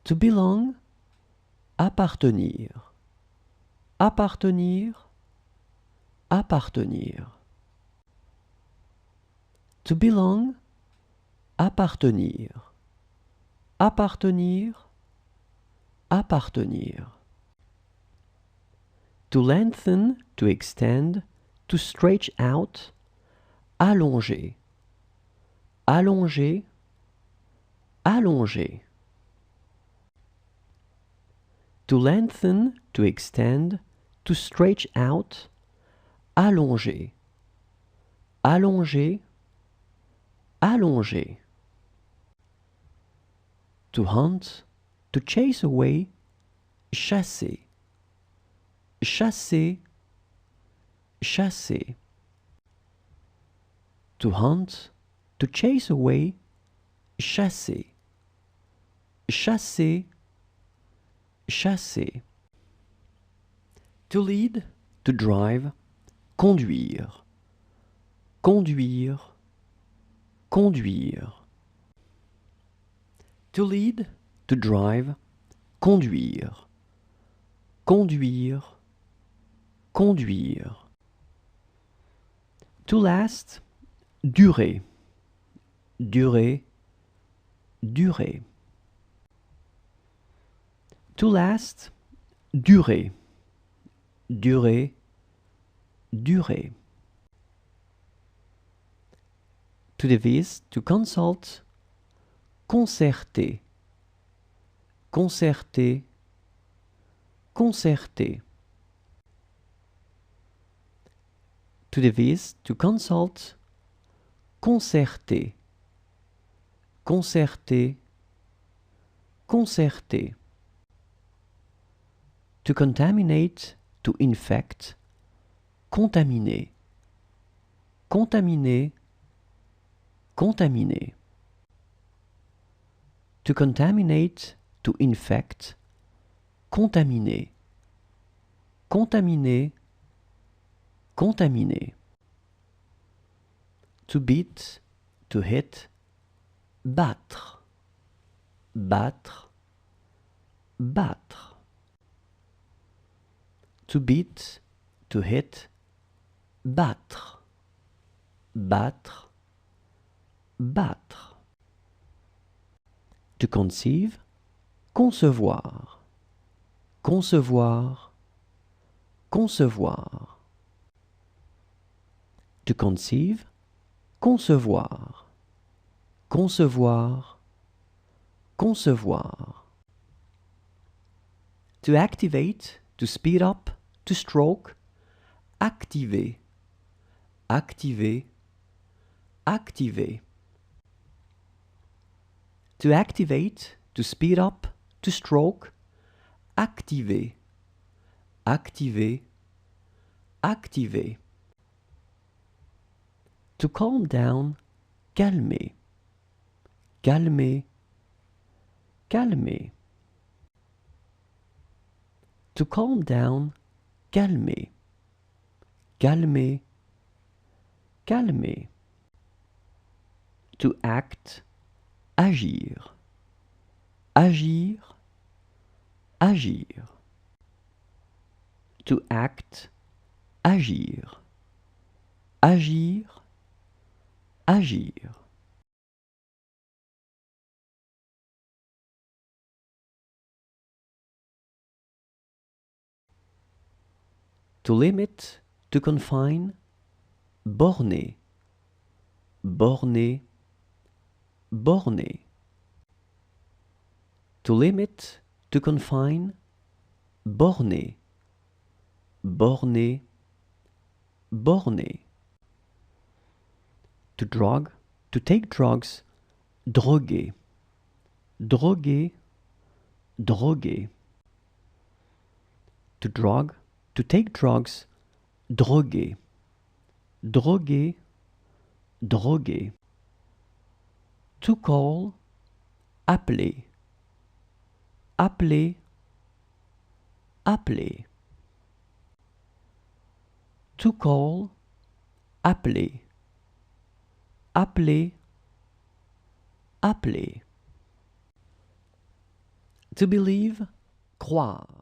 To belong, appartenir. Appartenir, appartenir. To belong, appartenir. Appartenir, appartenir. To lengthen, to extend, to stretch out, allonger. Allonger, allonger. To lengthen, to extend, to stretch out, allonger. Allonger, allonger. To hunt, to chase away, chasser. Chasser, chasser. To hunt, to chase away, chasser. Chasser, chasser. To lead, to drive, conduire. Conduire, conduire. To lead, to drive, conduire. Conduire, conduire. To last, durer. Durer, durer. To last, durer. Durer, durer. To devise, to consult, concerter. Concerter, concerter. To devise, to consult, concerter. Concerter, concerter. To contaminate, to infect, contaminer. Contaminer, contaminer. To contaminate, to infect, contaminer. Contaminer, contaminer. To beat, to hit, battre. Battre, battre. To beat, to hit, battre. Battre, battre. To conceive, concevoir. Concevoir, concevoir. To conceive, concevoir. Concevoir, concevoir. To activate, to speed up, to stroke, activer. Activer, activer. To activate, to speed up, to stroke, activer. Activer, activer. To calm down, calmer. Calmer, calmer. To calm down, calmer. Calmer, calmer. To act, agir. Agir, agir. To act, agir. Agir, agir. To limit, to confine, borner. Borner, borner. To limit, to confine, borner. Borner, borner. To drug, to take drugs, droguer. Droguer, droguer. To drug, to take drugs, droguer. Droguer, droguer. To call, appeler. Appeler, appeler. To call, appeler. Appeler, appeler. To believe, croire.